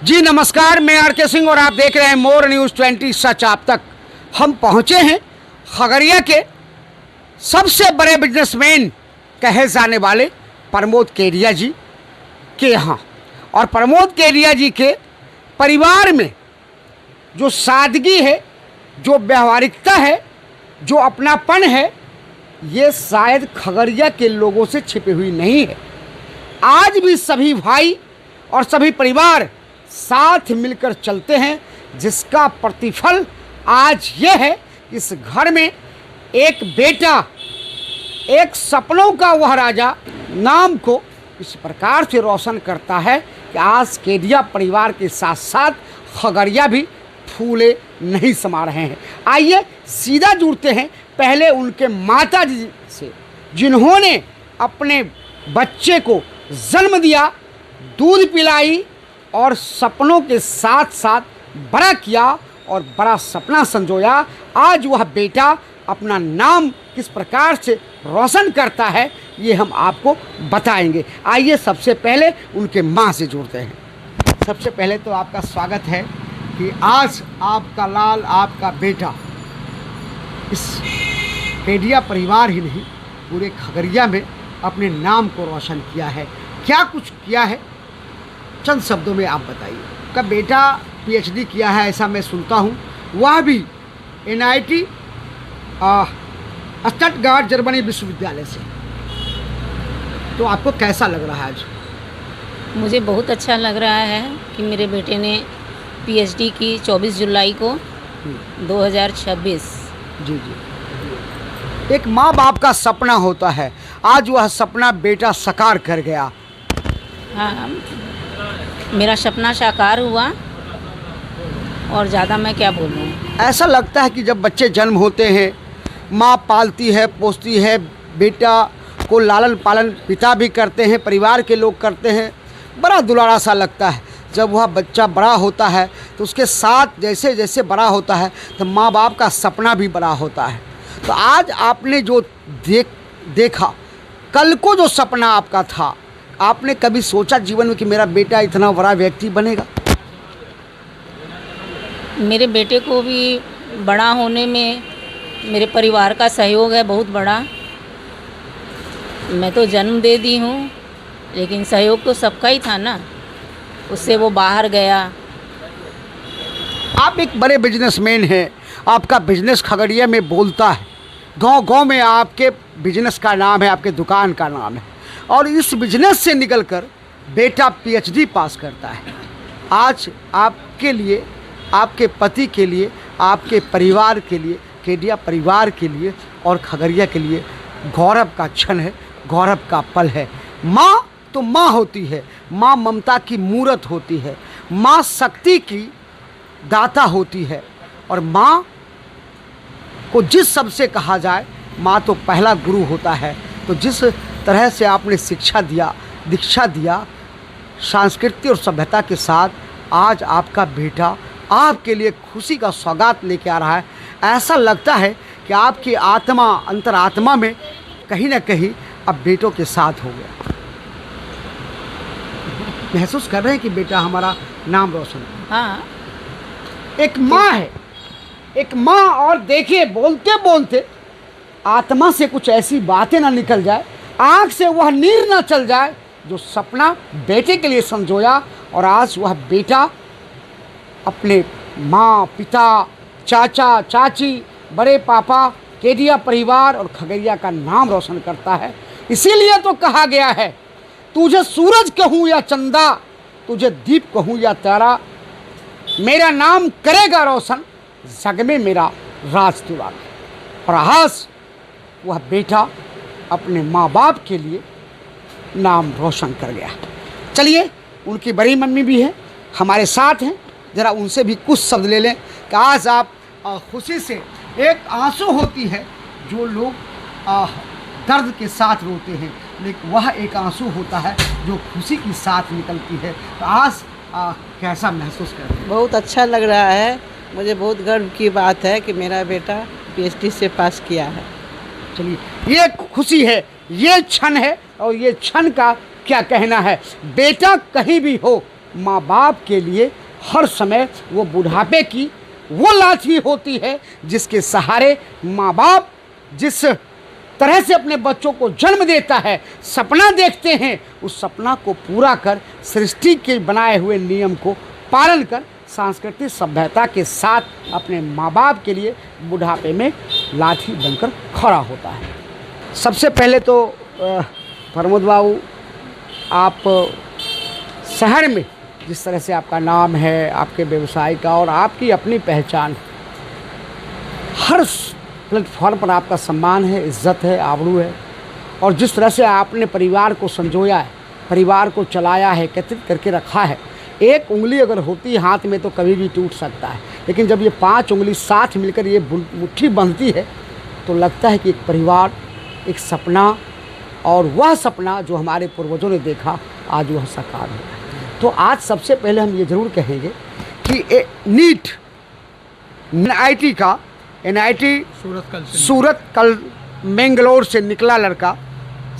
जी नमस्कार, मैं आर.के. सिंह और आप देख रहे हैं मोर न्यूज़ 20 सच आप तक। हम पहुंचे हैं खगड़िया के सबसे बड़े बिजनेसमैन कहे जाने वाले प्रमोद केडिया जी के यहाँ। और प्रमोद केडिया जी के परिवार में जो सादगी है, जो व्यवहारिकता है, जो अपनापन है, ये शायद खगड़िया के लोगों से छिपी हुई नहीं है। आज भी सभी भाई और सभी परिवार साथ मिलकर चलते हैं, जिसका प्रतिफल आज ये है कि इस घर में एक बेटा, एक सपनों का वह राजा नाम को इस प्रकार से रोशन करता है कि आज केडिया परिवार के साथ साथ खगड़िया भी फूले नहीं समा रहे हैं। आइए सीधा जुड़ते हैं पहले उनके माता जी से, जिन्होंने अपने बच्चे को जन्म दिया, दूध पिलाई और सपनों के साथ साथ बड़ा किया और बड़ा सपना संजोया। आज वह बेटा अपना नाम किस प्रकार से रोशन करता है, ये हम आपको बताएंगे। आइए सबसे पहले उनके माँ से जुड़ते हैं। सबसे पहले तो आपका स्वागत है कि आज आपका लाल, आपका बेटा इस केडिया परिवार ही नहीं, पूरे खगड़िया में अपने नाम को रोशन किया है। क्या कुछ किया है, चंद शब्दों में आप बताइए। का बेटा पीएचडी किया है, ऐसा मैं सुनता हूँ, वह भी NIT स्टटगार्ट जर्मनी विश्वविद्यालय से। तो आपको कैसा लग रहा है आज? मुझे बहुत अच्छा लग रहा है कि मेरे बेटे ने पीएचडी की 24 जुलाई को 2026। जी जी, एक माँ बाप का सपना होता है, आज वह सपना बेटा साकार कर गया। हाँ, मेरा सपना साकार हुआ और ज़्यादा मैं क्या बोलूँ। ऐसा लगता है कि जब बच्चे जन्म होते हैं, माँ पालती है, पोसती है, बेटा को लालन पालन पिता भी करते हैं, परिवार के लोग करते हैं, बड़ा दुलारा सा लगता है। जब वह बच्चा बड़ा होता है तो उसके साथ जैसे जैसे बड़ा होता है तो माँ बाप का सपना भी बड़ा होता है। तो आज आपने जो देखा, कल को जो सपना आपका था, आपने कभी सोचा जीवन में कि मेरा बेटा इतना बड़ा व्यक्ति बनेगा? मेरे बेटे को भी बड़ा होने में मेरे परिवार का सहयोग है बहुत बड़ा। मैं तो जन्म दे दी हूँ, लेकिन सहयोग तो सबका ही था ना, उससे वो बाहर गया। आप एक बड़े बिजनेसमैन हैं, आपका बिजनेस खगड़िया में बोलता है, गांव गांव में आपके बिजनेस का नाम है, आपके दुकान का नाम है। और इस बिजनेस से निकलकर बेटा पीएचडी पास करता है। आज आपके लिए, आपके पति के लिए, आपके परिवार के लिए, केडिया परिवार के लिए और खगड़िया के लिए गौरव का क्षण है, गौरव का पल है। माँ तो माँ होती है, माँ ममता की मूरत होती है, माँ शक्ति की दाता होती है। और माँ को जिस शब्द से कहा जाए, माँ तो पहला गुरु होता है। तो जिस तरह से आपने शिक्षा दिया, दीक्षा दिया, संस्कृति और सभ्यता के साथ, आज आपका बेटा आपके लिए खुशी का सौगात लेके आ रहा है। ऐसा लगता है कि आपकी आत्मा, अंतरात्मा में कहीं ना कहीं अब बेटों के साथ हो गया। महसूस कर रहे हैं कि बेटा हमारा नाम रोशन है। हाँ, एक माँ है, एक माँ। और देखिए, बोलते बोलते आत्मा से कुछ ऐसी बातें ना निकल जाए, आँख से वह नीर ना चल जाए जो सपना बेटे के लिए संजोया। और आज वह बेटा अपने माँ, पिता, चाचा, चाची, बड़े पापा, केडिया परिवार और खगड़िया का नाम रोशन करता है। इसीलिए तो कहा गया है, तुझे सूरज कहूँ या चंदा, तुझे दीप कहूँ या तारा, मेरा नाम करेगा रोशन, जग में मेरा राज दुलारा। और आज वह बेटा अपने माँ बाप के लिए नाम रोशन कर गया। चलिए, उनकी बड़ी मम्मी भी है, हमारे साथ हैं, ज़रा उनसे भी कुछ शब्द ले लें कि आज आप खुशी से, एक आंसू होती है जो लोग दर्द के साथ रोते हैं, लेकिन वह एक आंसू होता है जो खुशी के साथ निकलती है। तो आज कैसा महसूस करते हैं? बहुत अच्छा लग रहा है। मुझे बहुत गर्व की बात है कि मेरा बेटा पीएचडी से पास किया है। चलिए, ये खुशी है, ये क्षण है, और ये क्षण का क्या कहना है। बेटा कहीं भी हो, माँ बाप के लिए हर समय वो बुढ़ापे की वो लाठी होती है जिसके सहारे माँ बाप जिस तरह से अपने बच्चों को जन्म देता है, सपना देखते हैं, उस सपना को पूरा कर सृष्टि के बनाए हुए नियम को पालन कर सांस्कृतिक सभ्यता के साथ अपने माँ बाप के लिए बुढ़ापे में लाठी बनकर खड़ा होता है। सबसे पहले तो प्रमोद बाबू, आप शहर में जिस तरह से आपका नाम है, आपके व्यवसाय का और आपकी अपनी पहचान, हर प्लेटफॉर्म पर आपका सम्मान है, इज्जत है, आबरू है, और जिस तरह से आपने परिवार को संजोया है, परिवार को चलाया है, एकत्रित करके रखा है। एक उंगली अगर होती है हाथ में तो कभी भी टूट सकता है, लेकिन जब ये 5 उंगली साथ मिलकर ये मुट्ठी बंधती है तो लगता है कि एक परिवार, एक सपना, और वह सपना जो हमारे पूर्वजों ने देखा आज वह साकार हुआ। तो आज सबसे पहले हम ये ज़रूर कहेंगे कि नीट NIT का सूरत कल मैंगलोर से निकला लड़का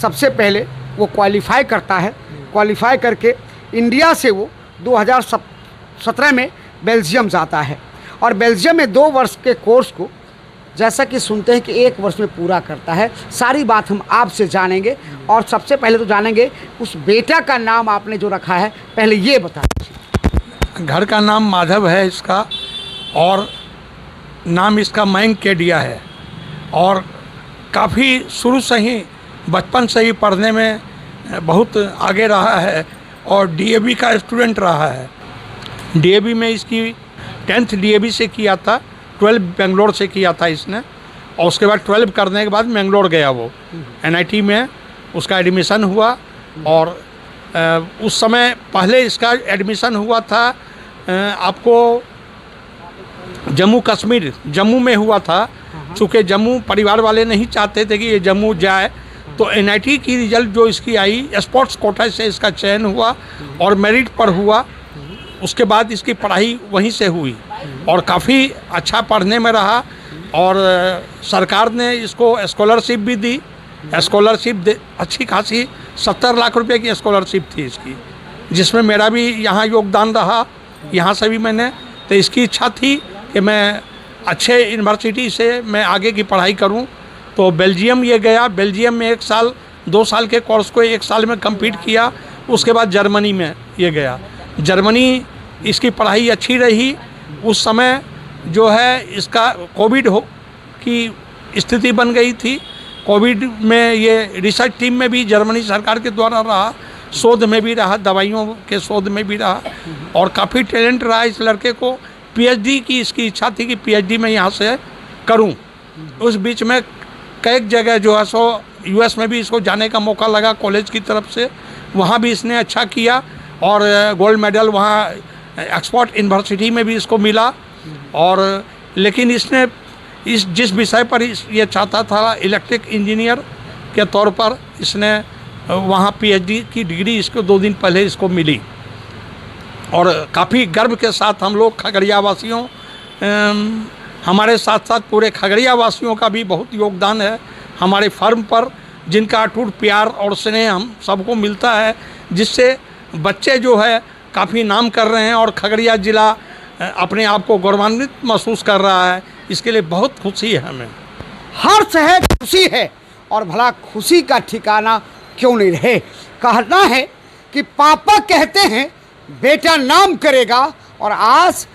सबसे पहले वो क्वालिफाई करता है। क्वालिफाई करके इंडिया से वो 2017 में बेल्जियम जाता है और बेल्जियम में 2 वर्ष के कोर्स को जैसा कि सुनते हैं कि 1 वर्ष में पूरा करता है। सारी बात हम आपसे जानेंगे और सबसे पहले तो जानेंगे उस बेटा का नाम आपने जो रखा है, पहले ये बता दीजिए। घर का नाम माधव है इसका, और नाम इसका मयंक केडिया है, और काफ़ी शुरू से ही बचपन से ही पढ़ने में बहुत आगे रहा है और DAV का स्टूडेंट रहा है। DAV में इसकी 10th DAV से किया था, 12 बेंगलोर से किया था इसने, और उसके बाद 12 करने के बाद बेंगलोर गया वो NIT में उसका एडमिशन हुआ। और उस समय पहले इसका एडमिशन हुआ था आपको जम्मू कश्मीर, जम्मू में हुआ था। चूँकि जम्मू परिवार वाले नहीं चाहते थे कि ये जम्मू जाए, तो NIT की रिजल्ट जो इसकी आई, स्पोर्ट्स कोटा से इसका चयन हुआ और मेरिट पर हुआ। उसके बाद इसकी पढ़ाई वहीं से हुई और काफ़ी अच्छा पढ़ने में रहा, और सरकार ने इसको स्कॉलरशिप भी दी। स्कॉलरशिप अच्छी खासी 70 लाख रुपए की स्कॉलरशिप थी इसकी, जिसमें मेरा भी यहाँ योगदान रहा। यहाँ से भी मैंने, तो इसकी इच्छा थी कि मैं अच्छे यूनिवर्सिटी से मैं आगे की पढ़ाई करूं, तो बेल्जियम ये गया। बेल्जियम में 1 साल 2 साल के कोर्स को 1 साल में कंप्लीट किया। उसके बाद जर्मनी में ये गया। जर्मनी इसकी पढ़ाई अच्छी रही। उस समय जो है इसका कोविड की स्थिति बन गई थी। कोविड में ये रिसर्च टीम में भी जर्मनी सरकार के द्वारा रहा, शोध में भी रहा, दवाइयों के शोध में भी रहा, और काफ़ी टैलेंट रहा इस लड़के को। PhD की इसकी इच्छा थी कि PhD मैं यहाँ से करूँ। उस बीच में कई जगह जो है सो US में भी इसको जाने का मौका लगा कॉलेज की तरफ से, वहाँ भी इसने अच्छा किया और गोल्ड मेडल वहाँ ऑक्सफोर्ड यूनिवर्सिटी में भी इसको मिला। और लेकिन इसने जिस विषय पर ये चाहता था, इलेक्ट्रिक इंजीनियर के तौर पर, इसने वहाँ PhD की डिग्री इसको 2 दिन पहले इसको मिली। और काफ़ी गर्व के साथ हम लोग खगड़िया वासियों, हमारे साथ साथ पूरे खगड़िया वासियों का भी बहुत योगदान है हमारे फर्म पर, जिनका अटूट प्यार और स्नेह हम सबको मिलता है, जिससे बच्चे जो है काफ़ी नाम कर रहे हैं और खगड़िया ज़िला अपने आप को गौरवान्वित महसूस कर रहा है। इसके लिए बहुत खुशी है हमें। हर शहर खुशी है, और भला खुशी का ठिकाना क्यों नहीं रहे। कहना है कि पापा कहते हैं बेटा नाम करेगा, और आज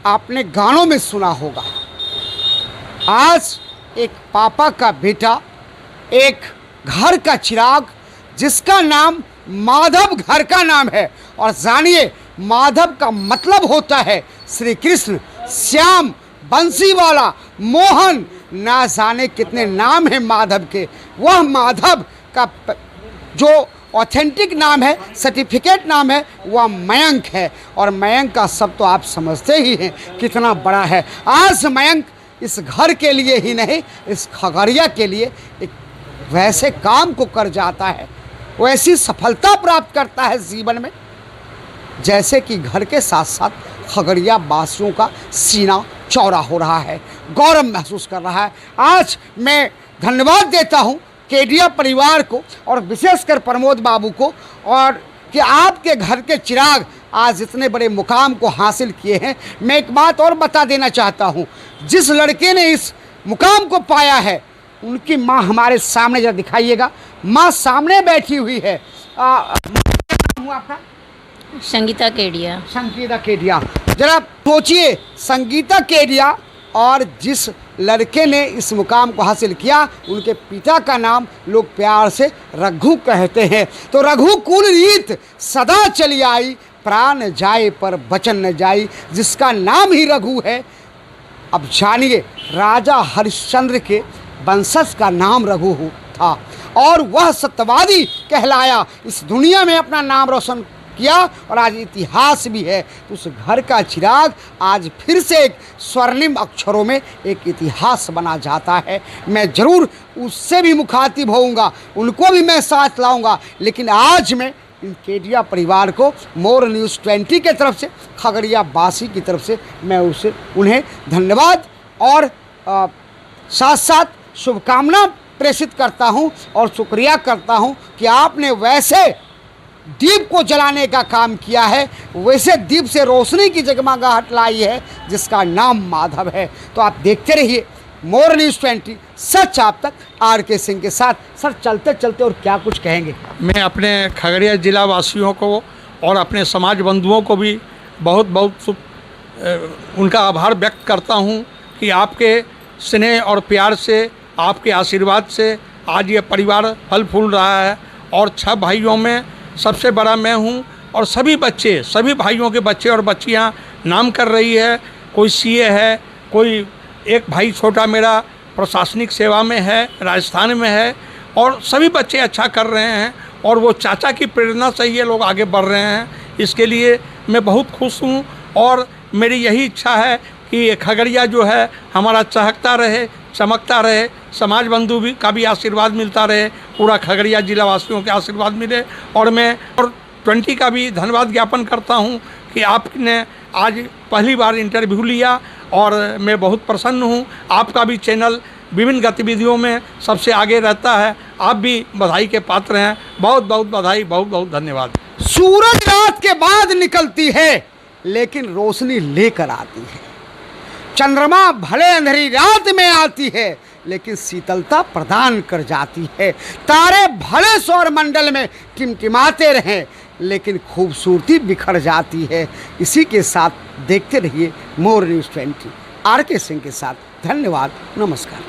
आपने गानों में सुना होगा, आज एक पापा का बेटा, एक घर का चिराग, जिसका नाम माधव घर का नाम है। और जानिए माधव का मतलब होता है श्री कृष्ण, श्याम, बंसीवाला, मोहन, ना जाने कितने नाम हैं माधव के। वह माधव का जो ऑथेंटिक नाम है, सर्टिफिकेट नाम है, वह मयंक है। और मयंक का सब तो आप समझते ही हैं कितना बड़ा है। आज मयंक इस घर के लिए ही नहीं, इस खगड़िया के लिए एक वैसे काम को कर जाता है, वैसी सफलता प्राप्त करता है जीवन में, जैसे कि घर के साथ साथ खगड़िया वासियों का सीना चौड़ा हो रहा है, गौरव महसूस कर रहा है। आज मैं धन्यवाद देता हूँ केडिया परिवार को, और विशेषकर प्रमोद बाबू को, और कि आपके घर के चिराग आज इतने बड़े मुकाम को हासिल किए हैं। मैं एक बात और बता देना चाहता हूँ, जिस लड़के ने इस मुकाम को पाया है उनकी माँ हमारे सामने जरा दिखाइएगा। माँ सामने बैठी हुई है। नाम हुआ आपका? संगीता केडिया। संगीता केडिया। जरा सोचिए, संगीता केडिया और जिस लड़के ने इस मुकाम को हासिल किया उनके पिता का नाम लोग प्यार से रघु कहते हैं। तो रघु कुल रीत सदा चली आई, प्राण जाए पर वचन न जाई, जिसका नाम ही रघु है। अब जानिए, राजा हरिश्चंद्र के वंशज का नाम रघु था और वह सत्यवादी कहलाया, इस दुनिया में अपना नाम रोशन किया और आज इतिहास भी है। तो उस घर का चिराग आज फिर से एक स्वर्णिम अक्षरों में एक इतिहास बना जाता है। मैं ज़रूर उससे भी मुखातिब होऊंगा, उनको भी मैं साथ लाऊंगा, लेकिन आज मैं इन केडिया परिवार को मोर न्यूज़ 20 के तरफ से, खगड़िया वासी की तरफ से मैं उन्हें धन्यवाद और साथ साथ शुभकामना प्रेषित करता हूं और शुक्रिया करता हूं कि आपने वैसे दीप को जलाने का काम किया है, वैसे दीप से रोशनी की जगमगाहट लाई है जिसका नाम माधव है। तो आप देखते रहिए मोर न्यूज़ 20, सच आप तक, RK सिंह के साथ। सर, चलते चलते और क्या कुछ कहेंगे? मैं अपने खगड़िया जिला वासियों को और अपने समाज बंधुओं को भी बहुत बहुत उनका आभार व्यक्त करता हूं कि आपके स्नेह और प्यार से, आपके आशीर्वाद से आज ये परिवार फल फूल रहा है। और 6 भाइयों में सबसे बड़ा मैं हूं और सभी बच्चे, सभी भाइयों के बच्चे और बच्चियां नाम कर रही है। कोई CA है, कोई एक भाई छोटा मेरा प्रशासनिक सेवा में है, राजस्थान में है, और सभी बच्चे अच्छा कर रहे हैं और वो चाचा की प्रेरणा से ये लोग आगे बढ़ रहे हैं। इसके लिए मैं बहुत खुश हूँ और मेरी यही इच्छा है कि खगड़िया जो है हमारा चहकता रहे, चमकता रहे, समाज बंधु भी का भी आशीर्वाद मिलता रहे, पूरा खगड़िया जिला वासियों के आशीर्वाद मिले। और मैं और 20 का भी धन्यवाद ज्ञापन करता हूं कि आपने आज पहली बार इंटरव्यू लिया और मैं बहुत प्रसन्न हूं। आपका भी चैनल विभिन्न गतिविधियों में सबसे आगे रहता है, आप भी बधाई के पात्र हैं। बहुत बहुत बधाई, बहुत बहुत धन्यवाद। सूरज रात के बाद निकलती है लेकिन रोशनी लेकर आती है। चंद्रमा भले अंधेरी रात में आती है लेकिन शीतलता प्रदान कर जाती है। तारे भले सौर मंडल में टिमटिमाते रहें लेकिन खूबसूरती बिखर जाती है। इसी के साथ देखते रहिए मोर न्यूज़ 20, RK सिंह के साथ। धन्यवाद, नमस्कार।